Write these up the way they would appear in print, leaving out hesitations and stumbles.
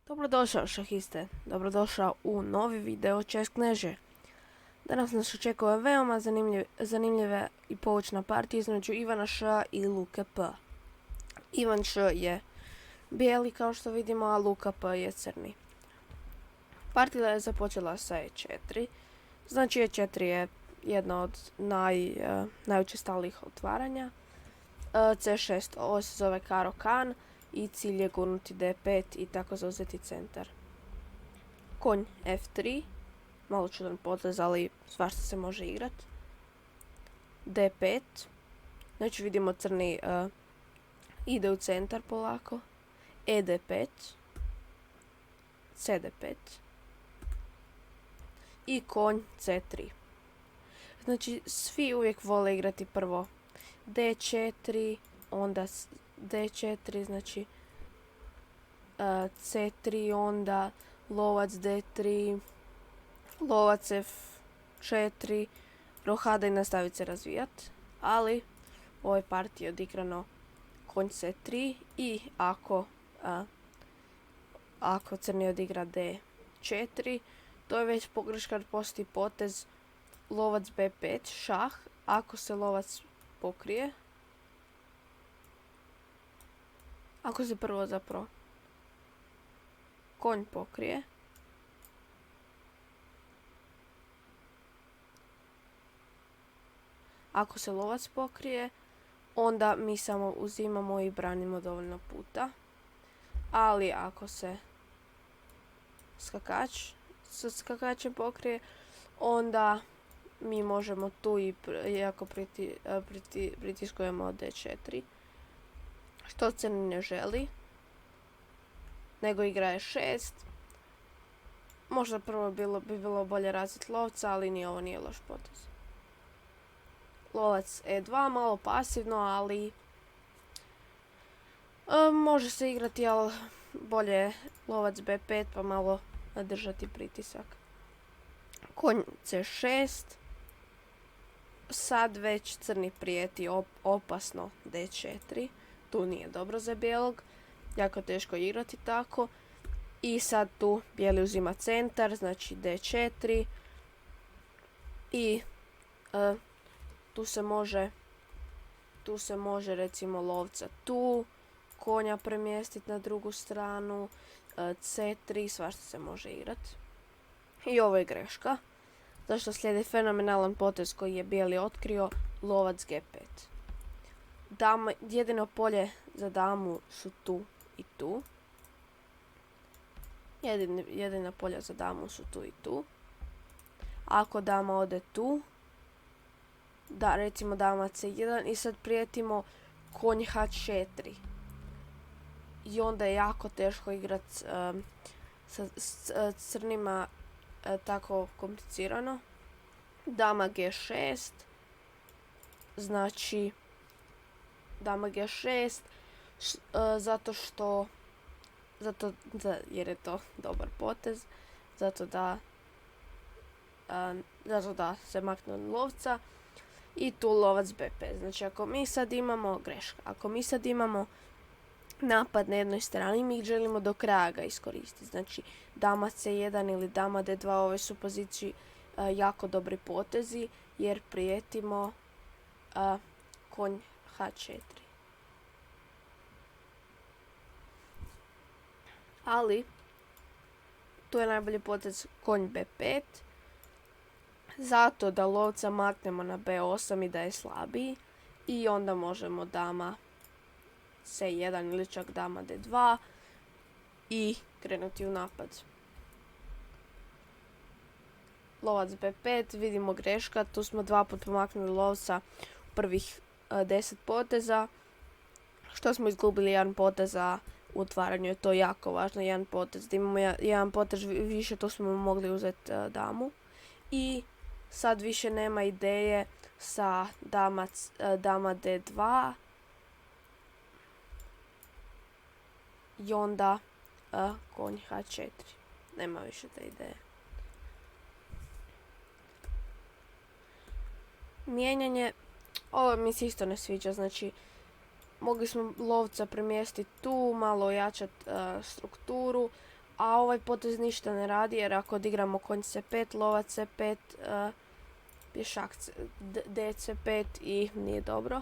Dobrodošao šahiste, dobrodošao u novi video Čez Kneže. Danas nas očekuje veoma zanimljiva i poučna partija između Ivana Š i Luke P. Ivan Š je bijeli kao što vidimo, a Luka P je crni. Partija je započela sa E4, znači E4 je jedna od najučestalijih otvaranja. C6 ovo se zove Karo Kan i cilj je gurnuti D5 i tako zauzeti centar. Konj F3, malo čudan potez, ali svašta se može igrat. D5, znači vidimo crni ide u centar polako. ED5, CD5 i konj C3. Znači svi uvijek vole igrati prvo D4, onda D4, znači C3, onda lovac D3, lovac F4, rohada i nastaviti se razvijat. Ali u ovoj partiji je odigrano konj C3 i ako crni odigra D4, to je već pogreška jer postoji potez lovac B5, šah, ako se lovac pokrije. Ako se prvo zapravo konj pokrije, ako se lovac pokrije, onda mi samo uzimamo i branimo dovoljno puta. Ali ako se skakač sa skakačem pokrije, onda mi možemo tu i jako pritiskujemo D4. Što crni ne želi, nego igra je 6. Možda prvo bi bilo bolje razviti lovca, ali ni ovo nije loš potez. Lovac E2, malo pasivno, ali može se igrati, ali bolje je lovac B5 pa malo držati pritisak. Konj C6. Sad već crni prijeti opasno D4. Tu nije dobro za bijelog, jako teško igrati tako. I sad tu bijeli uzima centar, znači D4. I tu se može recimo lovca tu, konja premjestiti na drugu stranu, C3, svašta se može igrati. I ovo je greška, zašto slijedi fenomenalan potez koji je bijeli otkrio, lovac G5. Jedino polje za damu su tu i tu. Jedina polja za damu su tu i tu. Ako dama ode tu, da recimo dama C1 i sad prijetimo konj H4. I onda je jako teško igrat s crnima tako komplicirano. Dama G6, znači dama G6, jer je to dobar potez, zato da se makne od lovca. I tu lovac B5. Znači ako mi sad imamo napad na jednoj strani, mi želimo do kraja ga iskoristiti. Znači dama C1 ili dama D2, ove su poziciji jako dobri potezi jer prijetimo konj H4. Ali tu je najbolji potez konj B5, zato da lovca maknemo na B8 i da je slabiji. I onda možemo dama C1 ili čak dama D2 i krenuti u napad. Lovac B5, vidimo greška, tu smo dva puta pomaknuli lovca u prvih 10 poteza. Što smo izgubili jedan potez, a u otvaranju je to jako važno, jedan potez. Da imamo jedan potez više, to smo mogli uzeti damu. I sad više nema ideje sa dama D2. I onda konj H4. Nema više te ideje. Mijenjanje. Ovo mi se isto ne sviđa. Znači mogli smo lovca premjestiti tu, malo ojačati strukturu, A ovaj potez ništa ne radi jer ako odigramo konj c5, lovac c5, pješak dc5 i nije dobro.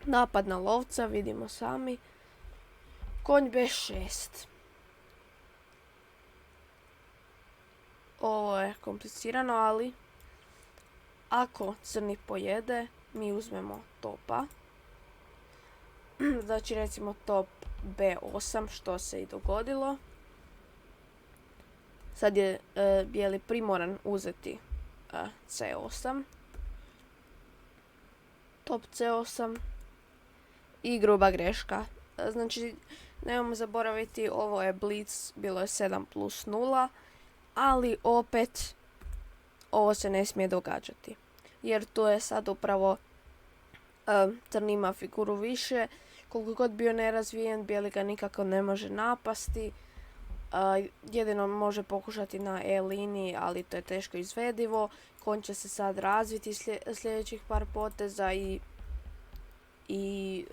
Napad na lovca, vidimo sami. Konj b6. Ovo je komplicirano, ali ako crni pojede, mi uzmemo topa. Znači recimo top b8, što se i dogodilo. Sad je bijeli primoran uzeti c8. Top c8. I gruba greška. Znači, nemojmo zaboraviti, ovo je blic, bilo je 7+0. Ali opet, ovo se ne smije događati. Jer tu je sad upravo crni ima figuru više. Koliko god bio nerazvijen, bijeli ga nikako ne može napasti. Jedino može pokušati na E liniji, ali to je teško izvedivo. Konj će se sad razviti sljedećih par poteza i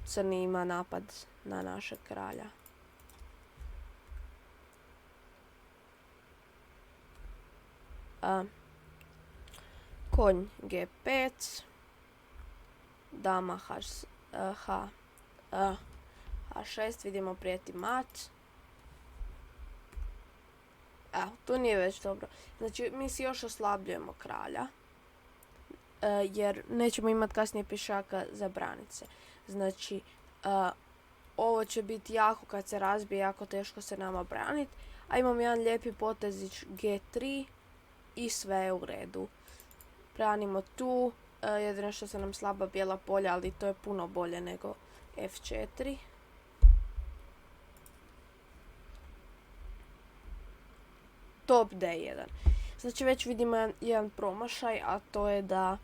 crni ima napad na našeg kralja. Konj G5, dama H6, vidimo prijeti mat. Tu nije već dobro. Znači, mi si još oslabljujemo kralja, jer nećemo imati kasnije pješaka za branice. Znači, ovo će biti jako, kad se razbije, jako teško se nama braniti. A imam jedan lijepi potezić G3 i sve je u redu. Branimo tu, jedino što se nam slaba bijela polja, ali to je puno bolje nego F4. Top D1. Znači već vidimo jedan promašaj, a to je da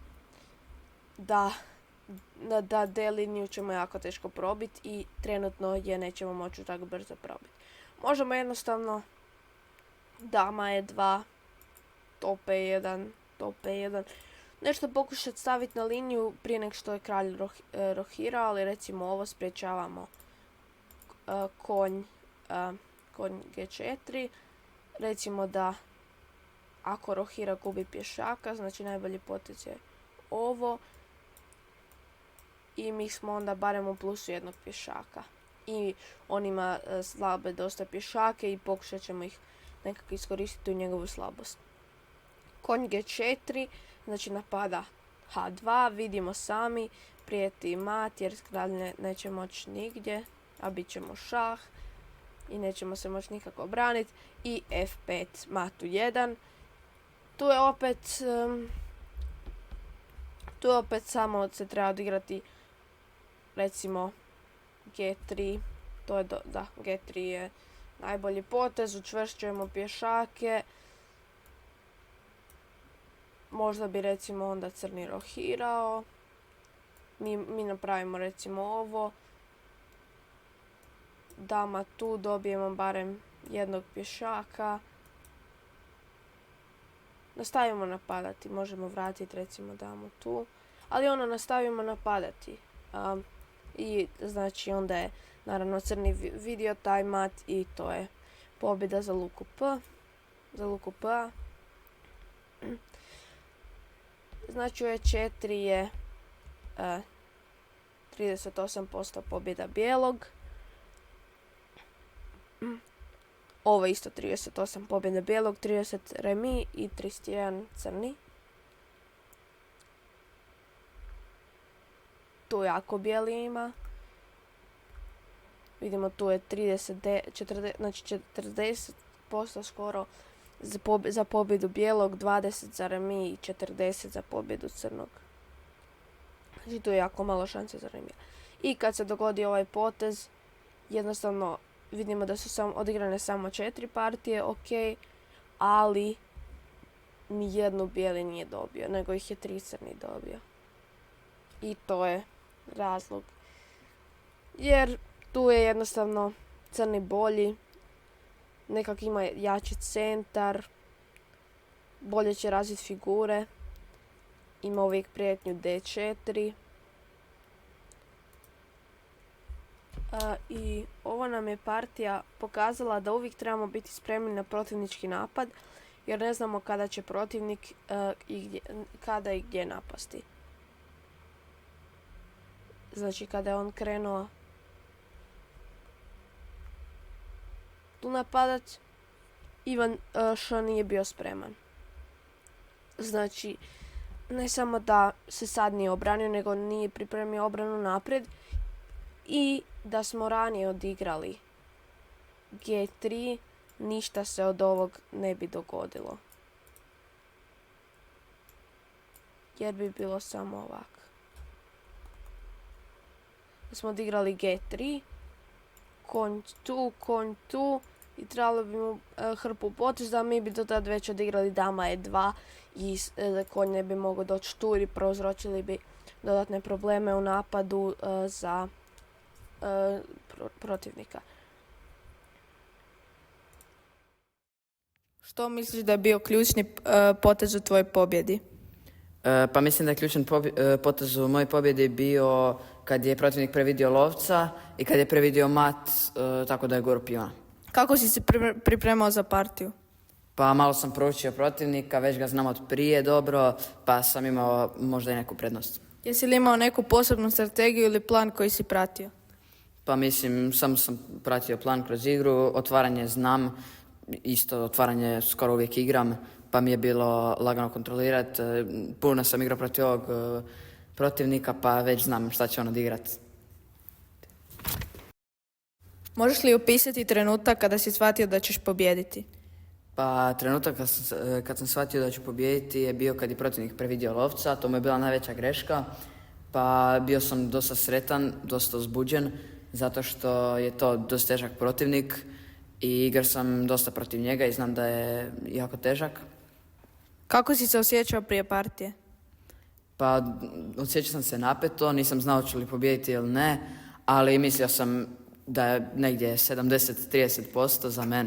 D liniju ćemo jako teško probiti i trenutno je nećemo moći tako brzo probiti. Možemo jednostavno dama E2, top E1, top E1, nešto pokušati staviti na liniju prije nego što je kralj rohirao, ali recimo ovo spriječavamo konj G4. Recimo da ako rohira gubi pješaka, znači najbolji potez je ovo. I mi smo onda barem u plusu jednog pješaka. I on ima slabe dosta pješake i pokušat ćemo ih nekako iskoristiti u njegovu slabost. Konj G4, znači napada H2, vidimo sami, prijeti mat jer kralj neće moći nigdje, a bit ćemo šah i nećemo se moći nikako braniti. I F5, matu 1. Tu je opet samo se treba odigrati recimo G3, to je G3 je najbolji potez, učvršćujemo pješake. Možda bi recimo onda crni rohirao. Mi napravimo recimo ovo. Dama tu, dobijemo barem jednog pješaka. Nastavimo napadati, možemo vratiti recimo damu tu. Ali nastavimo napadati. I znači onda je naravno crni vidio taj mat i to je pobjeda za luku P. Znači u E4 je 38% pobjeda bijelog. Ovo isto 38 pobjeda bijelog, 30 remi i 31 crni. Tu jako bijeli ima. Vidimo tu je 40% skoro za pobjedu bijelog, 20 za remi i 40 za pobjedu crnog. Znači tu je jako malo šanse za remi. I kad se dogodi ovaj potez, jednostavno vidimo da su odigrane samo 4 partije, ok, ali nijednu bijeli nije dobio, nego ih je 3 crni dobio. I to je razlog. Jer tu je jednostavno crni bolji, nekak ima jači centar, bolje će razviti figure, ima uvijek prijetnju D4. I ovo nam je partija pokazala da uvijek trebamo biti spremni na protivnički napad, jer ne znamo kada će protivnik kada i gdje napasti. Znači kada je on krenuo tu napadat, Ivan Š nije bio spreman. Znači, ne samo da se sad nije obranio, nego nije pripremio obranu naprijed i da smo ranije odigrali G3, ništa se od ovog ne bi dogodilo. Jer bi bilo samo ovako. Da smo odigrali G3, konj tu i trebalo bi mu hrpu poteza, mi bi do tad već odigrali dama E2 i konj ne bi mogao doći tu i prouzročili bi dodatne probleme u napadu za protivnika. Što misliš da je bio ključni potez u tvojoj pobjedi? Pa mislim da je ključan potez u mojoj pobjedi bio kad je protivnik previdio lovca i kad je previdio mat, tako da je goro pijona. Kako si se pripremao za partiju? Pa malo sam proučio protivnika, već ga znam od prije dobro, pa sam imao možda i neku prednost. Jesi li imao neku posebnu strategiju ili plan koji si pratio? Pa mislim, samo sam pratio plan kroz igru, otvaranje znam, isto otvaranje skoro uvijek igram, pa mi je bilo lagano kontrolirati. Puno sam igrao protiv ovog protivnika, pa već znam šta će on odigrati. Možeš li opisati trenutak kada si shvatio da ćeš pobijediti? Pa trenutak kad sam shvatio da ću pobijediti je bio kad je protivnik previdio lovca, to mu je bila najveća greška, pa bio sam dosta sretan, dosta uzbuđen, zato što je to dosta težak protivnik i igrao sam dosta protiv njega i znam da je jako težak. Kako si se osjećao prije partije? Pa osjećao sam se napeto, nisam znao ću li pobijediti ili ne, ali mislio sam da je negdje 70-30% za mene.